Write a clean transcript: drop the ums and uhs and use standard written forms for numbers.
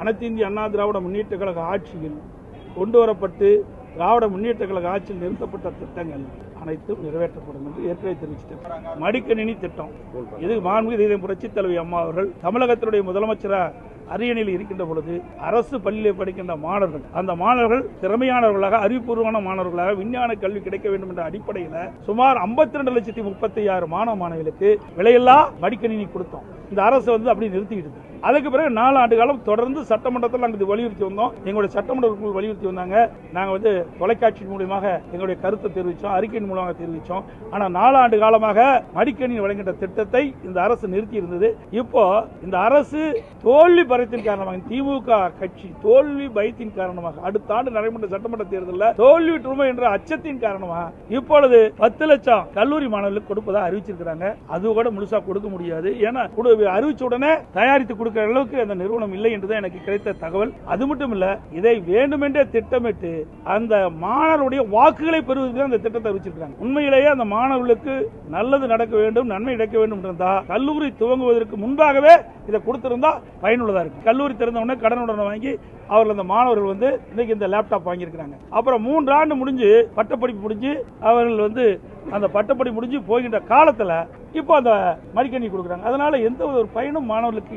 அனைத்து இந்திய அண்ணா திராவிட முன்னேற்ற கழக ஆட்சியில் கொண்டு வரப்பட்டு திராவிட முன்னேற்ற கழக ஆட்சியில் நிறுத்தப்பட்ட திட்டங்கள் அனைத்தும் நிறைவேற்றப்படும் என்று ஏற்கனவே தெரிவிச்சிட்டார். மடிக்கணினி திட்டம் இது மாண்புமிகு புரட்சித் தலைவி அம்மா அவர்கள் தமிழகத்தினுடைய முதலமைச்சராக அரியணையில் இருக்கின்ற பொழுது அரசு பள்ளியில் படிக்கின்ற மாணவர்கள் அந்த மாணவர்கள் திறமையானவர்களாக அறிவுபூர்வமான மாணவர்களாக விஞ்ஞான கல்வி கிடைக்க வேண்டும் என்ற அடிப்படையில் சுமார் 52,36,000 மாணவ மாணவிகளுக்கு விலையில்லா மடிக்கணினி கொடுத்தோம். இந்த அரசு அப்படி நிறுத்திக்கிட்டு அதுக்கு பிறகு 4 ஆண்டு காலம் தொடர்ந்து சட்டமன்றத்தில் நாங்கள் வலியுறுத்தி வந்தோம். எங்களுடைய சட்டமன்ற வலியுறுத்தி வந்தாங்க. நாங்கள் தொலைக்காட்சி மூலமாக எங்களுடைய கருத்தை தெரிவித்தோம், அறிக்கையின் மூலமாக தெரிவித்தோம். ஆனால் 4 ஆண்டு காலமாக மடிக்கணினி வழங்குகின்ற திட்டத்தை இந்த அரசு நிறுத்தி இருந்தது. இப்போ இந்த அரசு தோல்வி பயத்தின் காரணமாக திமுக கட்சி தோல்வி பயத்தின் காரணமாக அடுத்த ஆண்டு நடைபெற்ற சட்டமன்ற தேர்தலில் தோல்வி விட்டுருமோ என்ற அச்சத்தின் காரணமாக இப்பொழுது 10 லட்சம் கல்லூரி மாணவர்களுக்கு கொடுப்பதாக அறிவிச்சிருக்கிறாங்க. அது கூட முழுசா கொடுக்க முடியாது. ஏன்னா அறிவிச்ச உடனே தயாரித்து கொடுக்கிற அளவுக்கு அந்த நிறுவனம் இல்லை என்றுதான் எனக்கு கிடைத்த தகவல். அது மட்டும் இல்ல, இதை வேண்டுமென்றே திட்டமிட்டு அந்த மாணவருடைய வாக்குகளை பெறுவதற்கு அந்த திட்டத்தை அறிவிச்சிருக்காங்க. உண்மையிலேயே அந்த மாணவர்களுக்கு நல்லது நடக்க வேண்டும், நன்மை நடக்க வேண்டும் என்றா கல்லூரி துவங்குவதற்கு முன்பாகவே இதை கொடுத்திருந்தா பயனுள்ளதா இருக்கு. கல்லூரி திறந்த உடனே கடனுடன் வாங்கி அவர்கள் அந்த மாணவர்கள் இன்னைக்கு இந்த லேப்டாப் வாங்கியிருக்கிறாங்க. அப்புறம் 3 ஆண்டு முடிஞ்சு பட்டப்படிப்பு முடிஞ்சு அவர்கள் அந்த பட்டப்படி முடிஞ்சு போகின்ற காலத்துல இப்போ அந்த மடிக்கணினி கொடுக்குறாங்க. அதனால எந்த ஒரு பயனும் மாணவர்களுக்கு